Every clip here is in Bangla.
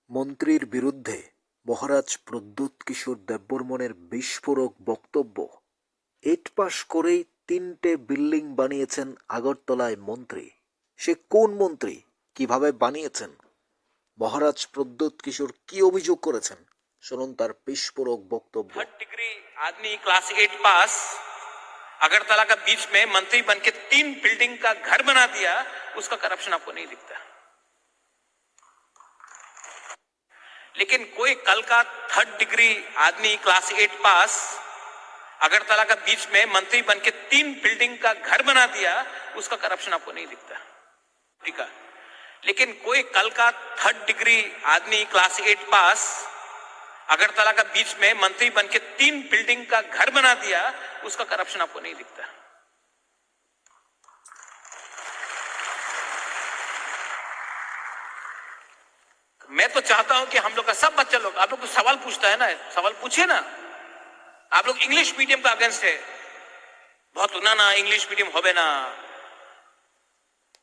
মন্ত্রীর বিরুদ্ধে মহারাজ প্রদ্যোৎ কিশোর দেববর্মনের বিস্ফোরক বক্তব্য। 8 পাস করেই 3টে বিল্ডিং বানিয়েছেন আগরতলায় মন্ত্রী। সে কোন মন্ত্রী, কিভাবে বানিয়েছেন? মহারাজ প্রদ্যোৎ কিশোর কি অভিযোগ করেছেন, শুনুন তার বিস্ফোরক বক্তব্য। 3rd डिग्री आदमी क्लास 8 पास अगरतला का बीच में मंत्री बन के 3 बिल्डिंग का घर बना दिया, उसका करप्शन आपको नहीं दिखता। लेकिन कोई कल का 3rd डिग्री आदमी क्लास 8 पास अगरतला का बीच में मंत्री बन के 3 बिल्डिंग का घर बना दिया, उसका करप्शन आपको नहीं दिखता। ठीक है, लेकिन कोई कल का 3rd डिग्री आदमी क्लास 8 पास अगरतला का बीच में मंत्री बन के 3 बिल्डिंग का घर बना दिया, उसका करप्शन आपको नहीं दिखता। मैं तो चाहता हूं कि हम लोग का सब बच्चा लोग, आप लोग को सवाल पूछता है ना, सवाल पूछे ना। आप लोग इंग्लिश मीडियम का अगेंस्ट है, बहुत ना ना इंग्लिश मीडियम होवे ना,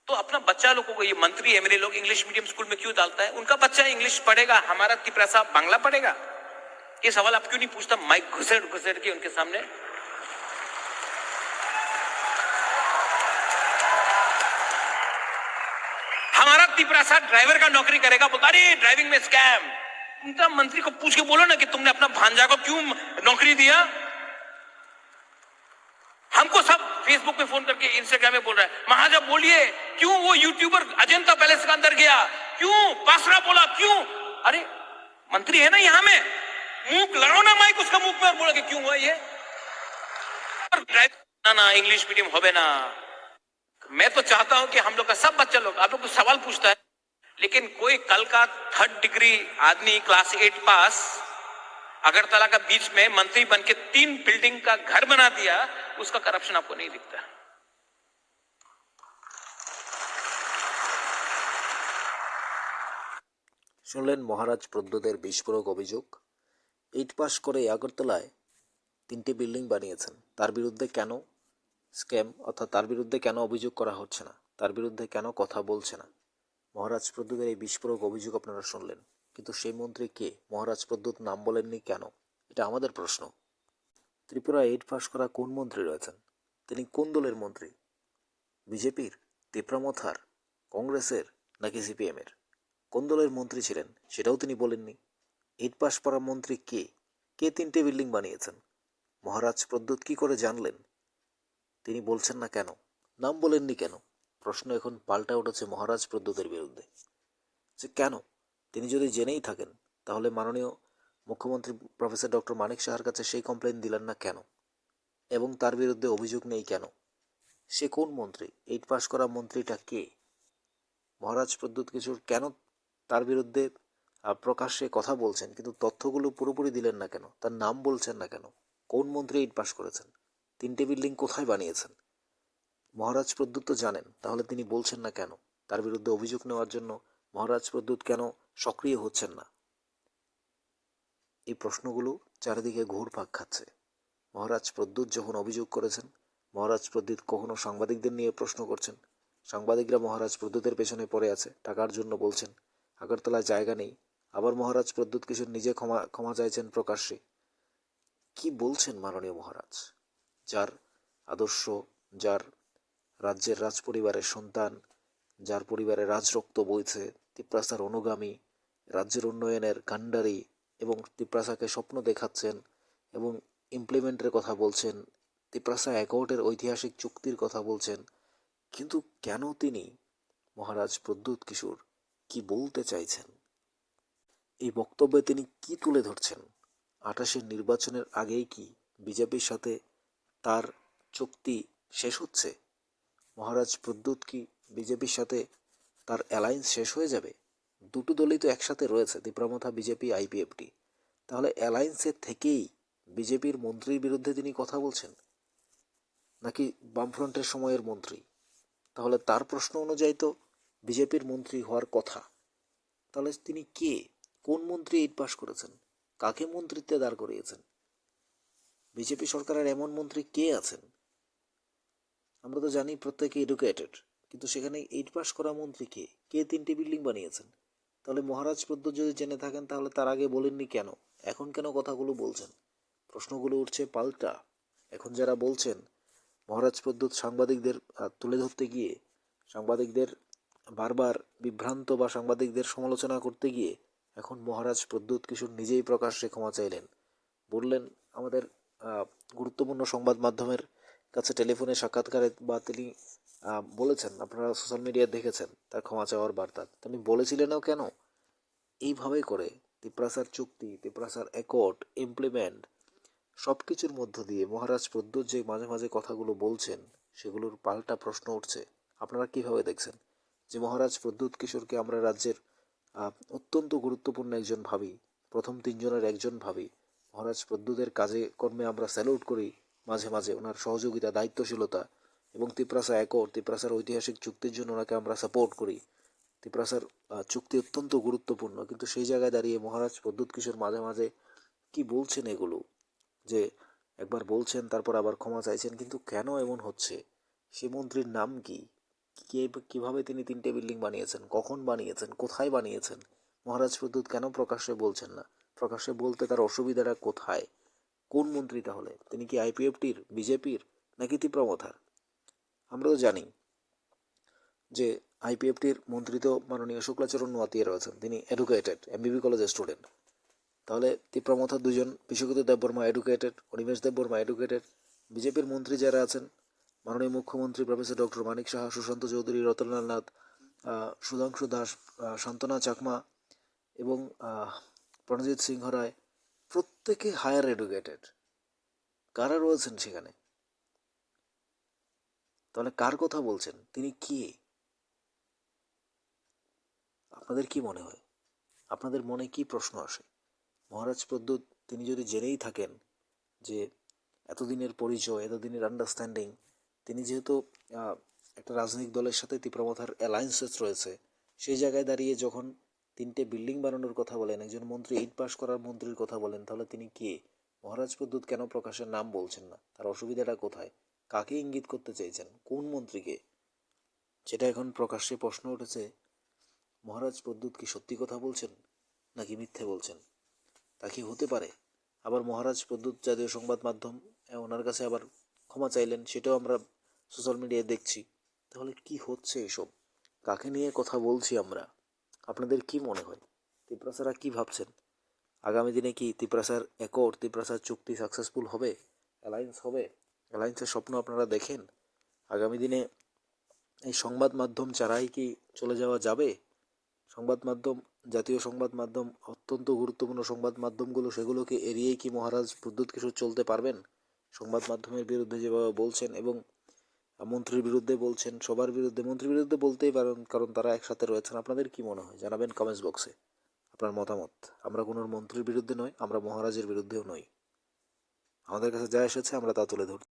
तो अपना बच्चा लोगों को, ये मंत्री एमएलए लोग इंग्लिश मीडियम स्कूल में क्यों डालता है? उनका बच्चा इंग्लिश पढ़ेगा, हमारा तिपरासा बांग्ला पढ़ेगा। ये सवाल आप क्यों नहीं पूछता माइक घुसेड़ घुसेड़ के उनके सामने? हमारा तिपरासा ड्राइवर का नौकरी करेगा, बोलता अरे ड्राइविंग में स्कैम। उनका मंत्री को पूछ के बोलो ना कि तुमने अपना भांजा को क्यों नौकरी दिया। हमको सब फेसबुक पे फोन करके, इंस्टाग्राम में बोल रहा है, महाराजा बोलिए क्यों वो यूट्यूबर अजंता पैलेस के अंदर गया, क्यों पासरा बोला, क्यों? अरे मंत्री है ना यहाँ में, मुंह लड़ो ना माइक उसका मुंह पे और बोला कि क्यों हुआ ये। ना ना इंग्लिश मीडियम होवे ना। मैं तो चाहता हूं कि हम लोग का सब बच्चा लोग, आप लोग को सवाल पूछता है, लेकिन कोई कल का 3rd डिग्री आदमी क्लास 8 पास अगरतला का बीच में मंत्री बन के 3 बिल्डिंग का घर बना दिया, उसका करप्शन आपको नहीं दिखता। শুনলেন মহারাজ প্রদ্যোতের বিস্ফোরক অভিযোগ। 8 পাস করে আগরতলায় 3টে বিল্ডিং বানিয়েছেন, তার বিরুদ্ধে কেন স্ক্যাম, অর্থাৎ তার বিরুদ্ধে কেন অভিযোগ করা হচ্ছে না, তার বিরুদ্ধে কেন কথা বলছে না? মহারাজ প্রদ্যোতের এই বিস্ফোরক অভিযোগ আপনারা শুনলেন, কিন্তু সেই মন্ত্রী কে? মহারাজ প্রদ্যোত নাম বলেননি কেন? এটা আমাদের প্রশ্ন। ত্রিপুরা 8 পাস করা কোন মন্ত্রী রয়েছেন? তিনি কোন দলের মন্ত্রী? বিজেপির, তিপ্রামথার, কংগ্রেসের নাকি সিপিএমের? কোন দলের মন্ত্রী ছিলেন সেটাও তিনি বলেননি। 8 পাস পড়া মন্ত্রী কে? কে 3টে বিল্ডিং বানিয়েছেন? মহারাজ প্রদ্যোত কি করে জানলেন? তিনি বলছেন না কেন? নাম বলেননি কেন? প্রশ্ন এখন পাল্টা উঠেছে মহারাজ প্রদ্যোতের বিরুদ্ধে, যে কেন তিনি যদি জেনেই থাকেন তাহলে মাননীয় মুখ্যমন্ত্রী প্রফেসর ডক্টর মানিক সাহার কাছে সেই কমপ্লেন দিলেন না কেন, এবং তার বিরুদ্ধে অভিযোগ নেই কেন? সে কোন মন্ত্রী? 8 পাস করা মন্ত্রীটা কে? মহারাজ প্রদ্যোৎ কিশোর কেন তার বিরুদ্ধে প্রকাশ্যে কথা বলছেন, কিন্তু তথ্যগুলো পুরোপুরি দিলেন না কেন? তার নাম বলছেন না কেন? কোন মন্ত্রী 8 পাস করেছেন? 3টে বিল্ডিং কোথায় বানিয়েছেন? মহারাজ প্রদ্যোৎ তো জানেন, তাহলে তিনি বলছেন না কেন? তার বিরুদ্ধে অভিযোগ নেওয়ার জন্য মহারাজ প্রদ্যোৎ কেন সক্রিয় হচ্ছেন না? এই প্রশ্নগুলো চারিদিকে ঘুরপাক খাচ্ছে। মহারাজ প্রদ্যোৎ যখন অভিযোগ করেছেন, মহারাজ প্রদ্যোৎ কখনো সাংবাদিকদের নিয়ে প্রশ্ন করছেন, সাংবাদিকরা মহারাজ প্রদ্যোতের পেছনে পড়ে আছে, টাকার জন্য বলছেন আগরতলায় জায়গা নেই। আবার মহারাজ প্রদ্যোৎ কিশোর নিজে ক্ষমা চাইছেন প্রকাশ্যে। কি বলছেন মাননীয় মহারাজ, যার আদর্শ, যার রাজ্যের রাজ পরিবারের সন্তান, যার পরিবারে রাজরক্ত বইছে, তিপ্রাসার অনুগামী, রাজ্যের উন্নয়নের কাণ্ডারি, এবং তিপ্রাসাকে স্বপ্ন দেখাচ্ছেন এবং ইমপ্লিমেন্টের কথা বলছেন, তিপ্রাসা অ্যাকর্ডের ঐতিহাসিক চুক্তির কথা বলছেন, কিন্তু কেন তিনি মহারাজ প্রদ্যোৎ কিশোর কি বলতে চাইছেন? এই বক্তব্যে তিনি কি তুলে ধরছেন? 28-এর নির্বাচনের আগেই কি বিজেপির সাথে তার চুক্তি শেষ হচ্ছে? মহারাজ প্রদ্যোৎ কি বিজেপির সাথে তার অ্যালায়েন্স শেষ হয়ে যাবে? দুটো দলই তো একসাথে রয়েছে, তিপ্রামথা, বিজেপি, আইপিএফটি। তাহলে অ্যালায়েন্সের থেকেই বিজেপির মন্ত্রীর বিরুদ্ধে তিনি কথা বলছেন, নাকি বামফ্রন্টের সময়ের মন্ত্রী? তাহলে তার প্রশ্ন অনুযায়ী তো বিজেপির মন্ত্রী হওয়ার কথা। তাহলে তিনি কে? কোন মন্ত্রী 8 পাস করেছেন? কাকে মন্ত্রিত্বে দাঁড় করিয়েছেন? বিজেপি সরকারের এমন মন্ত্রী কে আছেন? আমরা তো জানি প্রত্যেকে এডুকেটেড, কিন্তু সেখানে 8 পাস করা মন্ত্রী কে? কে 3টে বিল্ডিং বানিয়েছেন? তাহলে মহারাজ প্রদ্যোৎ যদি জেনে থাকেন তাহলে তার আগে বলেননি কেন? এখন কেন কথাগুলো বলছেন? প্রশ্নগুলো উঠছে পাল্টা। এখন যারা বলছেন মহারাজ প্রদ্যোৎ সাংবাদিকদের তুলে ধরতে গিয়ে, সাংবাদিকদের বারবার বিভ্রান্ত বা সাংবাদিকদের সমালোচনা করতে গিয়ে এখন মহারাজ প্রদ্যোৎ কিশোর নিজেই প্রকাশ্যে ক্ষমা চাইলেন। বললেন আমাদের গুরুত্বপূর্ণ সংবাদ মাধ্যমের কাছে টেলিফোনে সাক্ষাৎকারে বা তিনি বলেছেন, আপনারা সোশ্যাল মিডিয়ায় দেখেছেন তার ক্ষমা চাওয়ার বার্তা। তিনি বলেছিলেনও কেন? এইভাবে করে তিপ্রাসার চুক্তি, তিপ্রাসার অ্যাকর্ড, ইমপ্লিমেন্ট সব কিছুর মধ্য দিয়ে মহারাজ প্রদ্যোৎ যে মাঝে মাঝে কথাগুলো বলছেন সেগুলোর পাল্টা প্রশ্ন উঠছে। আপনারা কিভাবে দেখছেন যে মহারাজ প্রদ্যোৎ কিশোরকে আমরা রাজ্যের অত্যন্ত গুরুত্বপূর্ণ একজন ভাবি, প্রথম তিনজনের একজন ভাবি। মহারাজ প্রদ্যোতের কাজে কর্মে আমরা স্যালুট করি, মাঝে মাঝে ওনার সহযোগিতা, দায়িত্বশীলতা এবং তিপ্রাসা অ্যাকর্ড, তিপ্রাসার ঐতিহাসিক চুক্তির জন্য ওনাকে আমরা সাপোর্ট করি। তিপ্রাসার চুক্তি অত্যন্ত গুরুত্বপূর্ণ, কিন্তু সেই জায়গায় দাঁড়িয়ে মহারাজ প্রদ্যোৎ কিশোর মাঝে মাঝে কি বলছেন এগুলো, যে একবার বলছেন তারপর আবার ক্ষমা চাইছেন, কিন্তু কেন এমন হচ্ছে? সে মন্ত্রীর নাম কি? কিভাবে তিনি 3টে বিল্ডিং বানিয়েছেন, কখন বানিয়েছেন, কোথায় বানিয়েছেন? মহারাজ প্রদ্যোৎ কেন প্রকাশ্যে বলছেন না? প্রকাশ্যে বলতে তার অসুবিধাটা কোথায়? কোন মন্ত্রী তাহলে? তিনি কি আইপিএফটির, বিজেপির, নাকি তীব্রমথার? আমরা তো জানি যে আইপিএফটির মন্ত্রী তো মাননীয় শুক্লাচরণ নোয়াতিয়া রয়েছেন, তিনি এডুকেটেড, এমবিবি কলেজের স্টুডেন্ট। তাহলে তীব্রমথার দুজন, বিশ্বজিৎ দেববর্মা এডুকেটেড, অনিমেষ দেববর্মা এডুকেটেড। বিজেপির মন্ত্রী যারা আছেন, মাননীয় মুখ্যমন্ত্রী প্রফেসর ডক্টর মানিক সাহা, সুশান্ত চৌধুরী, রতনলাল নাথ, সুধাংশু দাস, শান্তনা চাকমা এবং প্রণজিৎ সিংহ রায়, প্রত্যেকে হায়ার এডুকেটেড। কারা রয়েছেন সেখানে? তাহলে কার কথা বলছেন? তিনি কে? আপনাদের কি মনে হয়? আপনাদের মনে কি প্রশ্ন আসে? মহারাজ প্রদ্যোৎ তিনি যদি জেনেই থাকেন যে এতদিনের পরিচয়, এতদিনের আন্ডারস্ট্যান্ডিং, তিনি যেহেতু একটা রাজনৈতিক দলের সাথে তীব্রমথার অ্যালায়েন্সেস রয়েছে, সেই জায়গায় দাঁড়িয়ে যখন 3টে বিল্ডিং বানানোর কথা বলেন, একজন মন্ত্রী 8 পাস করার মন্ত্রীর কথা বলেন, তাহলে তিনি কে? মহারাজ প্রদ্যোৎ কেন প্রকাশের নাম বলছেন না? তার অসুবিধাটা কোথায়? কাকে ইঙ্গিত করতে চাইছেন? কোন মন্ত্রীকে? সেটা এখন প্রকাশ্যে প্রশ্ন উঠেছে। মহারাজ প্রদ্যোৎ কি সত্যি কথা বলছেন নাকি মিথ্যে বলছেন? তা কি হতে পারে? আবার মহারাজ প্রদ্যোৎ জাতীয় সংবাদ মাধ্যম ওনার কাছে আবার ক্ষমা চাইলেন, সেটাও আমরা সোশ্যাল মিডিয়ায় দেখছি। তাহলে কি হচ্ছে এসব? কাকে নিয়ে কথা বলছি আমরা? আপনাদের কি মনে হয়? তিপ্রাসারা কি ভাবছেন? আগামী দিনে কি তিপ্রাসার অ্যাকর্ড, তিপ্রাসার চুক্তি সাকসেসফুল হবে? অ্যালায়েন্স হবে? অ্যালায়েন্সের স্বপ্ন আপনারা দেখেন? আগামী দিনে এই সংবাদ মাধ্যম ছাড়াই কি চলে যাওয়া যাবে? সংবাদ মাধ্যম, জাতীয় সংবাদ মাধ্যম, অত্যন্ত গুরুত্বপূর্ণ সংবাদ মাধ্যমগুলো, সেগুলোকে এড়িয়েই কি মহারাজ প্রদ্যোৎ কিশোর চলতে পারবেন? সংবাদ মাধ্যমের বিরুদ্ধে যেভাবে বলছেন এবং মন্ত্রীর বিরুদ্ধে বলছেন, সবার বিরুদ্ধে, মন্ত্রীর বিরুদ্ধে বলতেই পারেন কারণ তারা একসাথে রয়েছেন। আপনাদের কি মনে হয়? জানাবেন কমেন্টস বক্সে আপনার মতামত। আমরা কোনো মন্ত্রীর বিরুদ্ধে নই, আমরা মহারাজের বিরুদ্ধেও নই। আমাদের কাছে যা এসেছে আমরা তা তুলে ধরছি।